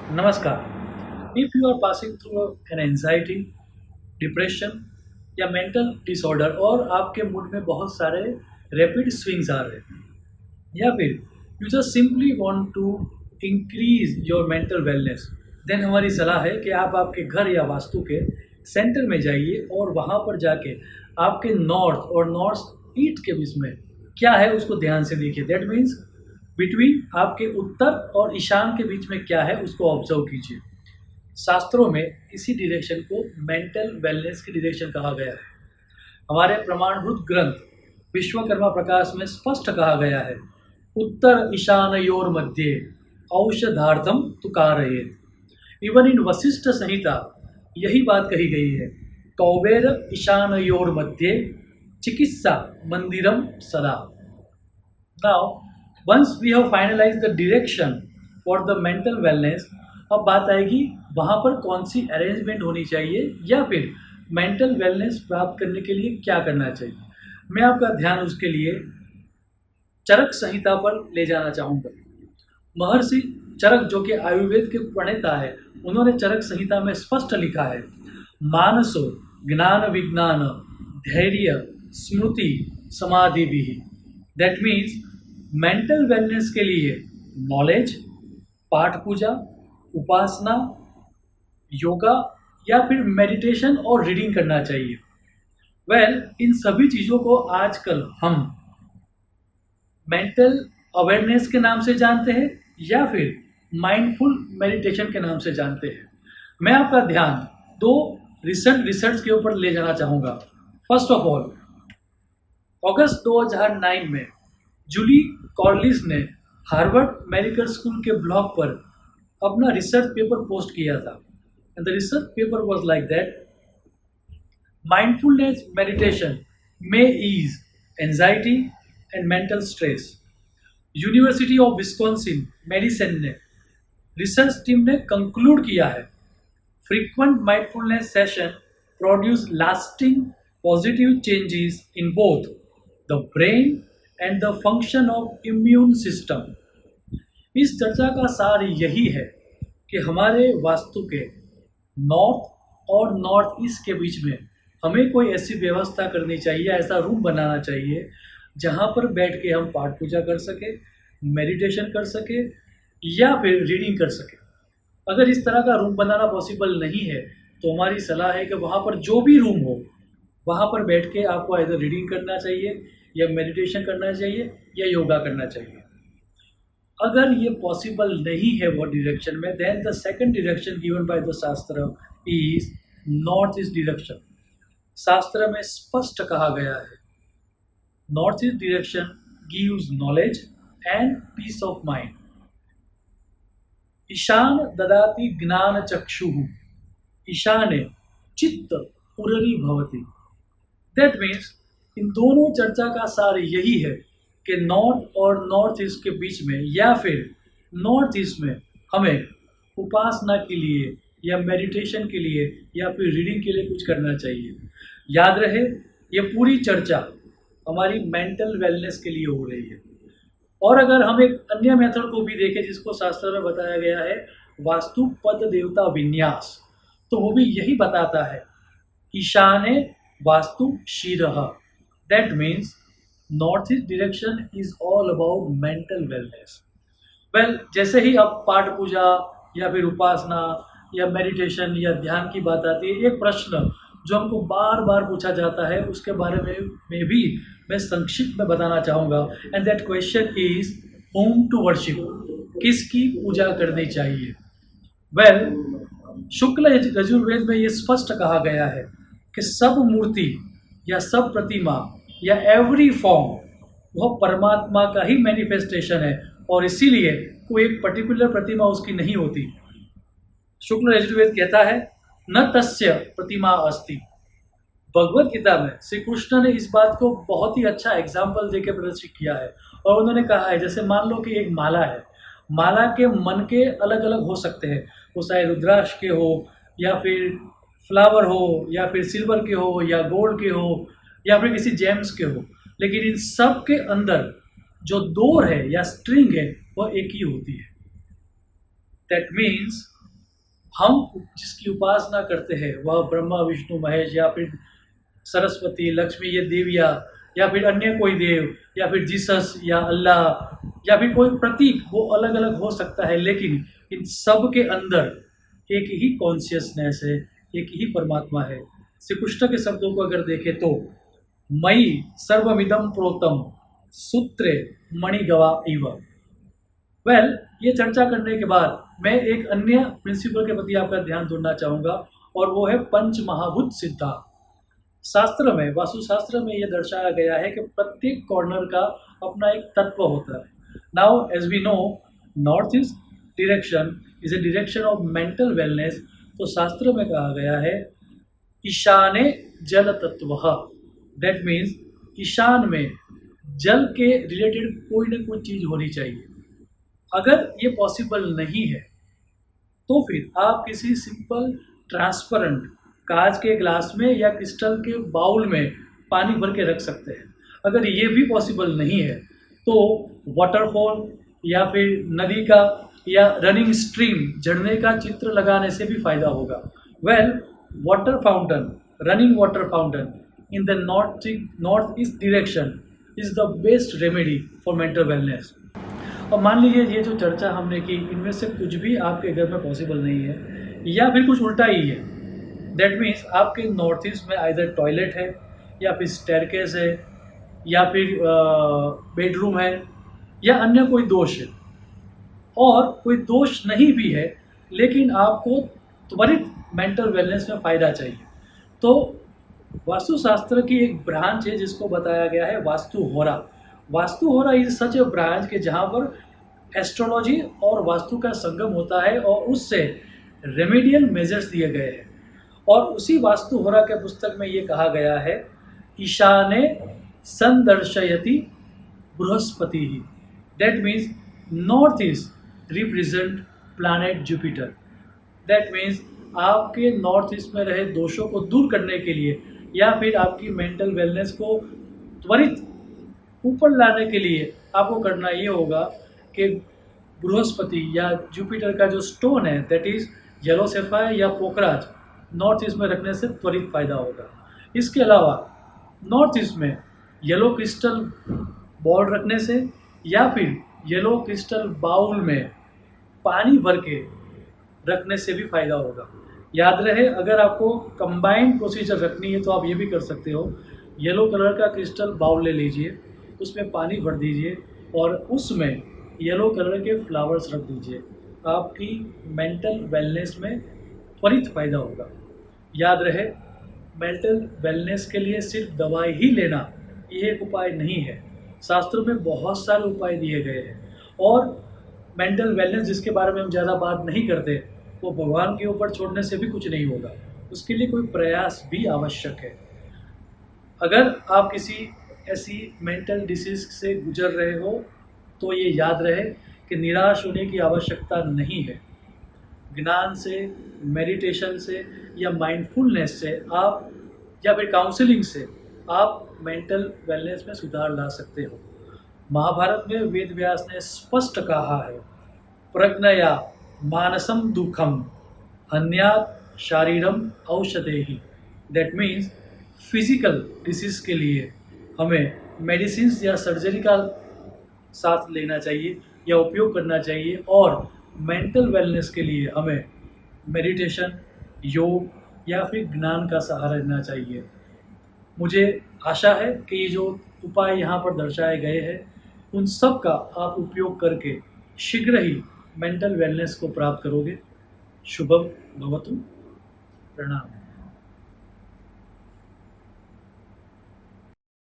नमस्कार। If you are passing through an anxiety, depression या mental disorder और आपके मूड में बहुत सारे रैपिड स्विंग्स आ रहे हैं, या फिर you just simply want to increase your mental wellness, then हमारी सलाह है कि आप आपके घर या वास्तु के सेंटर में जाइए और वहाँ पर जाके आपके नॉर्थ और नॉर्थ ईस्ट के बीच में क्या है उसको ध्यान से देखिए। दैट मीन्स बिटवीन आपके उत्तर और ईशान के बीच में क्या है उसको ऑब्जर्व कीजिए। शास्त्रों में इसी डायरेक्शन को मेंटल वेलनेस की डायरेक्शन कहा गया है। हमारे प्रमाणभूत ग्रंथ विश्वकर्मा प्रकाश में स्पष्ट कहा गया है, उत्तर ईशानयोर मध्य औषधार्थम तुकारयेत। इवन इन वशिष्ठ संहिता यही बात कही गई है, कौबेर ईशानयोर मध्य चिकित्सा मंदिरम सदा। Now once we have finalise the direction for the mental wellness, अब बात आएगी वहाँ पर कौन सी अरेंजमेंट होनी चाहिए या फिर मेंटल वेलनेस प्राप्त करने के लिए क्या करना चाहिए। मैं आपका ध्यान उसके लिए चरक संहिता पर ले जाना चाहूँगा। महर्षि चरक जो कि आयुर्वेद के प्रणेता है, उन्होंने चरक संहिता में स्पष्ट लिखा है, मानसो ज्ञान विज्ञान धैर्य स्मृति समाधि भी। दैट मीन्स मेंटल वेलनेस के लिए नॉलेज, पाठ पूजा, उपासना, योगा या फिर मेडिटेशन और रीडिंग करना चाहिए। इन सभी चीज़ों को आजकल हम मेंटल अवेयरनेस के नाम से जानते हैं या फिर माइंडफुल मेडिटेशन के नाम से जानते हैं। मैं आपका ध्यान दो रिसेंट रिसर्च के ऊपर ले जाना चाहूँगा। फर्स्ट ऑफ ऑल, अगस्त 2009 में जूली कॉर्लिस ने हार्वर्ड मेडिकल स्कूल के ब्लॉग पर अपना रिसर्च पेपर पोस्ट किया था। And the research paper was like that, mindfulness meditation may ease anxiety and mental stress. University of Wisconsin Medicine ने research team ने कंक्लूड किया है, frequent mindfulness session produce lasting positive changes in both the brain and the function of immune system. इस चर्चा का सार यही है कि हमारे वास्तु के नॉर्थ और नॉर्थ ईस्ट के बीच में हमें कोई ऐसी व्यवस्था करनी चाहिए, ऐसा रूम बनाना चाहिए जहाँ पर बैठ के हम पाठ पूजा कर सके, मेडिटेशन कर सके या फिर रीडिंग कर सके। अगर इस तरह का रूम बनाना पॉसिबल नहीं है तो हमारी सलाह है कि वहाँ पर जो भी रूम हो वहाँ पर बैठ के आपको इधर रीडिंग करना चाहिए या मेडिटेशन करना चाहिए या योगा करना चाहिए। अगर ये पॉसिबल नहीं है वो डायरेक्शन में, then the second direction given by the shastra is north east direction. शास्त्र में स्पष्ट कहा गया है, north east direction gives knowledge and peace of mind. ईशान ददाति ज्ञान चक्षुः, ईशाने चित्त उररी भवति। दैट मीन्स इन दोनों चर्चा का सार यही है कि नॉर्थ और नॉर्थ ईस्ट के बीच में या फिर नॉर्थ ईस्ट में हमें उपासना के लिए या मेडिटेशन के लिए या फिर रीडिंग के लिए कुछ करना चाहिए। याद रहे, ये पूरी चर्चा हमारी मेंटल वेलनेस के लिए हो रही है। और अगर हम एक अन्य मेथड को भी देखें जिसको शास्त्र में बताया गया है, वास्तु पद देवता विन्यास, तो वो भी यही बताता है, ईशाने वास्तु शिरः। That means north east direction is all about mental wellness. जैसे ही अब पाठ पूजा या फिर उपासना या मेडिटेशन या ध्यान की बात आती है, एक प्रश्न जो हमको बार बार पूछा जाता है उसके बारे में भी मैं संक्षिप्त में बताना चाहूँगा। And that question is whom to worship, किसकी पूजा करनी चाहिए। शुक्ल यजुर्वेद में ये स्पष्ट कहा गया है कि सब मूर्ति या सब प्रतिमा या एवरी फॉर्म वह परमात्मा का ही मैनिफेस्टेशन है और इसीलिए कोई एक पर्टिकुलर प्रतिमा उसकी नहीं होती। शुक्ल यजुर्वेद कहता है, न तस्य प्रतिमा अस्ति। भगवत गीता में श्री कृष्ण ने इस बात को बहुत ही अच्छा एग्जाम्पल देकर प्रदर्शित किया है और उन्होंने कहा है, जैसे मान लो कि एक माला है, माला के मन के अलग अलग हो सकते हैं, वो चाहे रुद्राक्ष के हो या फिर फ्लावर हो या फिर सिल्वर के हो या गोल्ड के हो या फिर किसी जेम्स के हो, लेकिन इन सब के अंदर जो डोर है या स्ट्रिंग है वह एक ही होती है। दैट मीन्स हम जिसकी उपासना करते हैं वह ब्रह्मा विष्णु महेश या फिर सरस्वती लक्ष्मी ये देवियाँ या फिर अन्य कोई देव या फिर जीसस या अल्लाह या फिर कोई प्रतीक, वो अलग अलग हो सकता है, लेकिन इन सब के अंदर एक ही कॉन्शियसनेस है, एक ही परमात्मा है। श्री कृष्ण के शब्दों को अगर देखें तो मयि सर्वमिदं प्रोतम सूत्रे मणिगवा इव। ये चर्चा करने के बाद मैं एक अन्य प्रिंसिपल के प्रति आपका ध्यान जोड़ना चाहूँगा, और वो है पंच महाभूत सिद्धांत। शास्त्र में, वास्तुशास्त्र में यह दर्शाया गया है कि प्रत्येक कॉर्नर का अपना एक तत्व होता है। Now as we know, north east direction is a direction of mental wellness. तो शास्त्र में कहा गया है ईशाने जल तत्व। दैट मीन्स ईशान में जल के रिलेटेड कोई ना कोई चीज़ होनी चाहिए। अगर ये पॉसिबल नहीं है तो फिर आप किसी सिंपल ट्रांसपेरेंट कांच के ग्लास में या क्रिस्टल के बाउल में पानी भर के रख सकते हैं। अगर ये भी पॉसिबल नहीं है तो वाटरफॉल या फिर नदी का या रनिंग स्ट्रीम, झरने का चित्र लगाने से भी फायदा होगा। Water fountain, running water fountain in the north east direction is the best remedy for mental wellness. और मान लीजिए ये जो चर्चा हमने की, इनमें से कुछ भी आपके घर में पॉसिबल नहीं है या फिर कुछ उल्टा ही है। दैट मीन्स आपके नॉर्थ ईस्ट में आइदर टॉयलेट है या फिर स्टेयरकेस है या फिर बेडरूम है या अन्य कोई दोष है, और कोई दोष नहीं भी है लेकिन आपको त्वरित मेंटल वेलनेस में फ़ायदा चाहिए, तो वास्तुशास्त्र की एक ब्रांच है जिसको बताया गया है वास्तुहोरा। वास्तुहोरा इज सच ए ब्रांच के जहाँ पर एस्ट्रोलॉजी और वास्तु का संगम होता है और उससे रेमेडियल मेजर्स दिए गए हैं। और उसी वास्तुहोरा के पुस्तक में ये कहा गया है ईशाने संदर्शयति बृहस्पति ही। That means north east represent planet Jupiter. That means आपके नॉर्थ ईस्ट में रहे दोषों को दूर करने के लिए या फिर आपकी मेंटल वेलनेस को त्वरित ऊपर लाने के लिए आपको करना ये होगा कि बृहस्पति या जुपिटर का जो स्टोन है दैट इज़ येलो सैफायर या पोखराज नॉर्थ ईस्ट में रखने से त्वरित फायदा होगा। इसके अलावा नॉर्थ ईस्ट में येलो क्रिस्टल बॉल रखने से या फिर येलो क्रिस्टल बाउल में पानी भर के रखने से भी फ़ायदा होगा। याद रहे, अगर आपको कंबाइंड प्रोसीजर रखनी है तो आप ये भी कर सकते हो। येलो कलर का क्रिस्टल बाउल ले लीजिए, उसमें पानी भर दीजिए और उसमें येलो कलर के फ्लावर्स रख दीजिए। आपकी मेंटल वेलनेस में त्वरित फ़ायदा होगा। याद रहे, मेंटल वेलनेस के लिए सिर्फ दवाई ही लेना ये एक उपाय नहीं है। शास्त्रों में बहुत सारे उपाय दिए गए हैं और मेंटल वेलनेस जिसके बारे में हम ज़्यादा बात नहीं करते वो भगवान के ऊपर छोड़ने से भी कुछ नहीं होगा। उसके लिए कोई प्रयास भी आवश्यक है। अगर आप किसी ऐसी मेंटल डिसीज से गुजर रहे हो तो ये याद रहे कि निराश होने की आवश्यकता नहीं है। ज्ञान से, मेडिटेशन से या माइंडफुलनेस से आप या फिर काउंसलिंग से आप मेंटल वेलनेस में सुधार ला सकते हो। महाभारत में वेद व्यास ने स्पष्ट कहा है प्रज्ञया मानसम दुखम हन्यात शारीरम औषधेहि। दैट मीन्स फिजिकल डिसीज के लिए हमें मेडिसिन या सर्जरी का साथ लेना चाहिए या उपयोग करना चाहिए, और मेंटल वेलनेस के लिए हमें मेडिटेशन, योग या फिर ज्ञान का सहारा लेना चाहिए। मुझे आशा है कि ये जो उपाय यहाँ पर दर्शाए गए हैं उन सब का आप उपयोग करके शीघ्र ही मेंटल वेलनेस को प्राप्त करोगे। शुभम भवतु। प्रणाम।